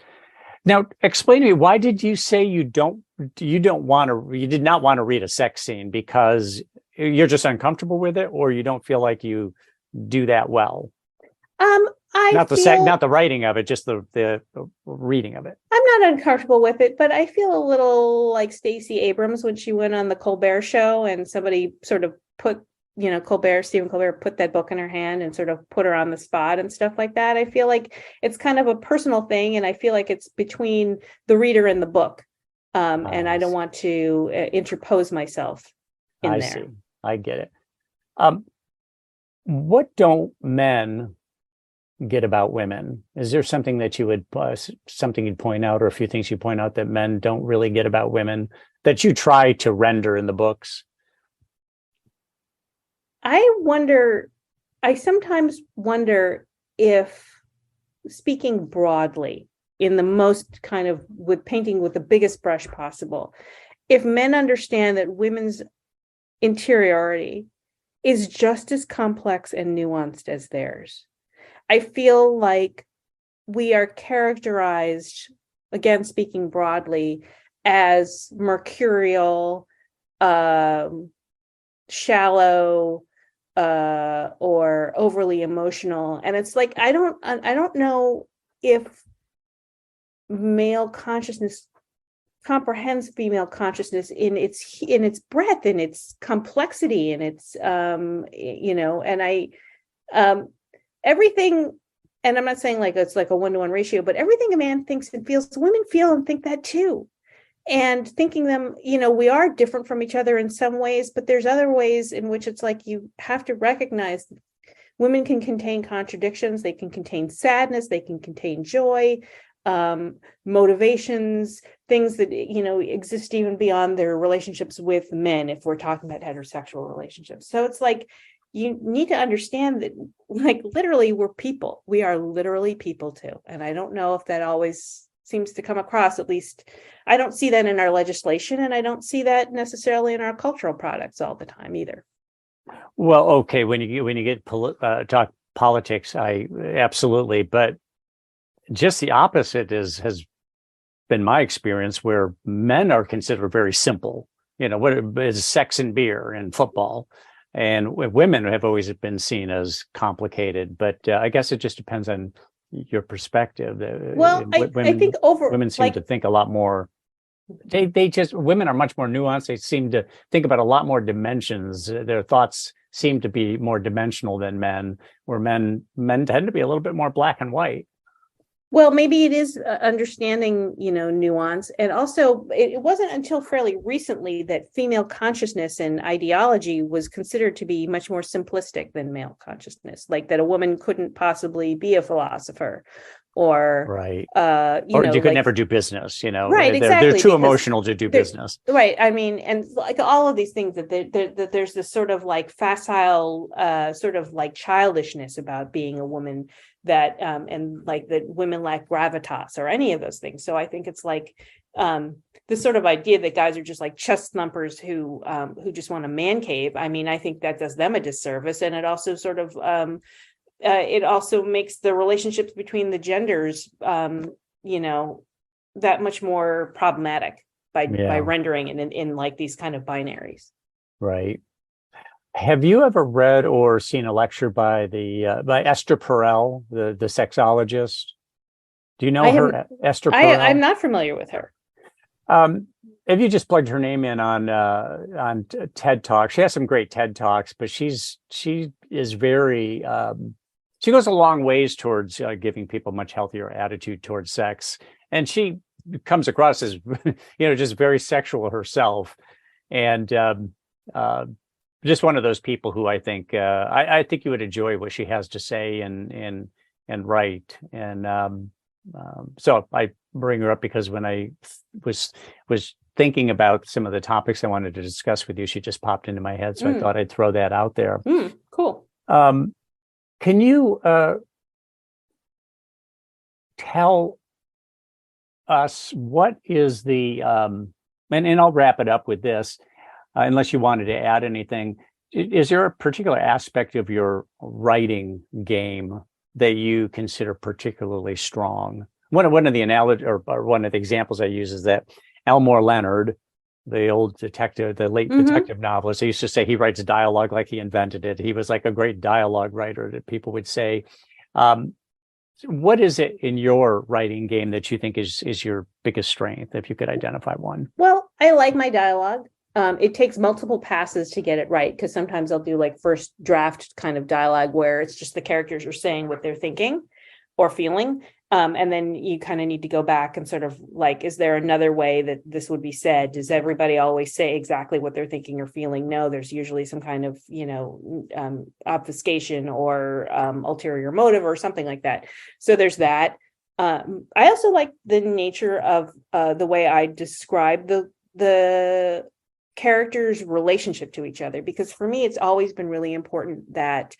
Now, explain to me, why did you say you did not want to read a sex scene? Because you're just uncomfortable with it, or you don't feel like you do that well? Not the writing of it, just the reading of it. I'm not uncomfortable with it, but I feel a little like Stacey Abrams when she went on the Colbert Show and somebody sort of put, Stephen Colbert put that book in her hand and sort of put her on the spot and stuff like that. I feel like it's kind of a personal thing, and I feel like it's between the reader and the book. And I don't want to interpose myself in there. I see. I get it. What don't men get about women? Is there something that you would something you'd point out, or a few things you point out that men don't really get about women that you try to render in the books? I sometimes wonder if, speaking broadly, in the most kind of with painting with the biggest brush possible, if men understand that women's interiority is just as complex and nuanced as theirs. I feel like we are characterized, again, speaking broadly, as mercurial, shallow, or overly emotional. And it's like, I don't know if male consciousness comprehends female consciousness in its breadth, in its complexity, and its everything. And I'm not saying like it's like a 1-to-1 ratio, but everything a man thinks and feels, women feel and think that too. And thinking them, we are different from each other in some ways, but there's other ways in which it's like you have to recognize women can contain contradictions, they can contain sadness, they can contain joy, motivations, things that exist even beyond their relationships with men, if we're talking about heterosexual relationships. So it's like you need to understand that, like, literally we're people. We are literally people too. And I don't know if that always seems to come across. At least I don't see that in our legislation, and I don't see that necessarily in our cultural products all the time either. Well, okay, when you get talk politics, I absolutely, but just the opposite has been my experience, where men are considered very simple. What is sex and beer and football, and women have always been seen as complicated. But I guess it just depends on your perspective. Well, I think women seem to think a lot more. Women are much more nuanced. They seem to think about a lot more dimensions. Their thoughts seem to be more dimensional than men, where men tend to be a little bit more black and white. Well, maybe it is understanding, nuance. And also, it wasn't until fairly recently that female consciousness and ideology was considered to be much more simplistic than male consciousness, like that a woman couldn't possibly be a philosopher, or right, or you could never do business. Right, exactly. They're too emotional to do business. Right. I mean, and like all of these things that there's this sort of like facile, sort of like childishness about being a woman, that and like that women lack gravitas or any of those things. So I think it's like this sort of idea that guys are just like chest thumpers who just want a man cave. I mean, I think that does them a disservice, and it also sort of it also makes the relationships between the genders that much more problematic by rendering it in like these kind of binaries. Right. Have you ever read or seen a lecture by Esther Perel, the sexologist? Do you know her, Esther Perel? I'm not familiar with her. If you just plugged her name in on TED Talk, she has some great TED Talks, but she is very she goes a long ways towards giving people much healthier attitude towards sex, and she comes across as just very sexual herself, and just one of those people who I think I think you would enjoy what she has to say and write. And so I bring her up because when I was thinking about some of the topics I wanted to discuss with you, she just popped into my head. So I thought I'd throw that out there. Cool. Can you tell us what is the And I'll wrap it up with this, unless you wanted to add anything. Is there a particular aspect of your writing game that you consider particularly strong? One of the analogy or one of the examples I use is that Elmore Leonard, the old detective, the late detective novelist, I used to say he writes dialogue like he invented it. He was like a great dialogue writer that people would say. What is it in your writing game that you think is your biggest strength, if you could identify one? Well, I like my dialogue. It takes multiple passes to get it right, because sometimes I'll do like first draft kind of dialogue where it's just the characters are saying what they're thinking or feeling. And then you kind of need to go back and sort of like, is there another way that this would be said? Does everybody always say exactly what they're thinking or feeling? No, there's usually some kind of, obfuscation or ulterior motive or something like that. So there's that. I also like the nature of the way I describe the characters' relationship to each other, because for me, it's always been really important that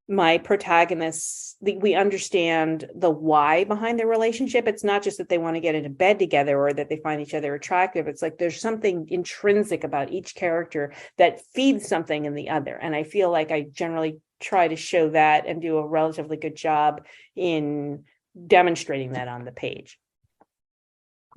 my protagonists, we understand the why behind their relationship. It's not just that they want to get into bed together or that they find each other attractive. It's like there's something intrinsic about each character that feeds something in the other. And I feel like I generally try to show that and do a relatively good job in demonstrating that on the page.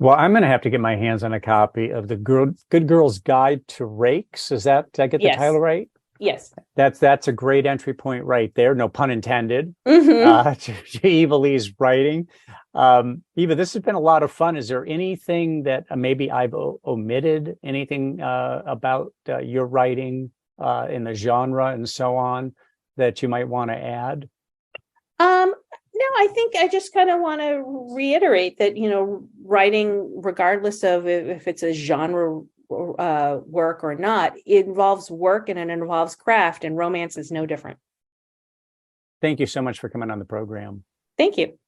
Well, I'm going to have to get my hands on a copy of the Good Girl's Guide to Rakes. Did I get the title right? Yes. That's a great entry point right there. No pun intended. To Eva Leigh's writing. Eva, this has been a lot of fun. Is there anything that maybe I've omitted? Anything about your writing in the genre and so on that you might want to add? No, I think I just kind of want to reiterate that, writing, regardless of if it's a genre work or not, it involves work and it involves craft, and romance is no different. Thank you so much for coming on the program. Thank you.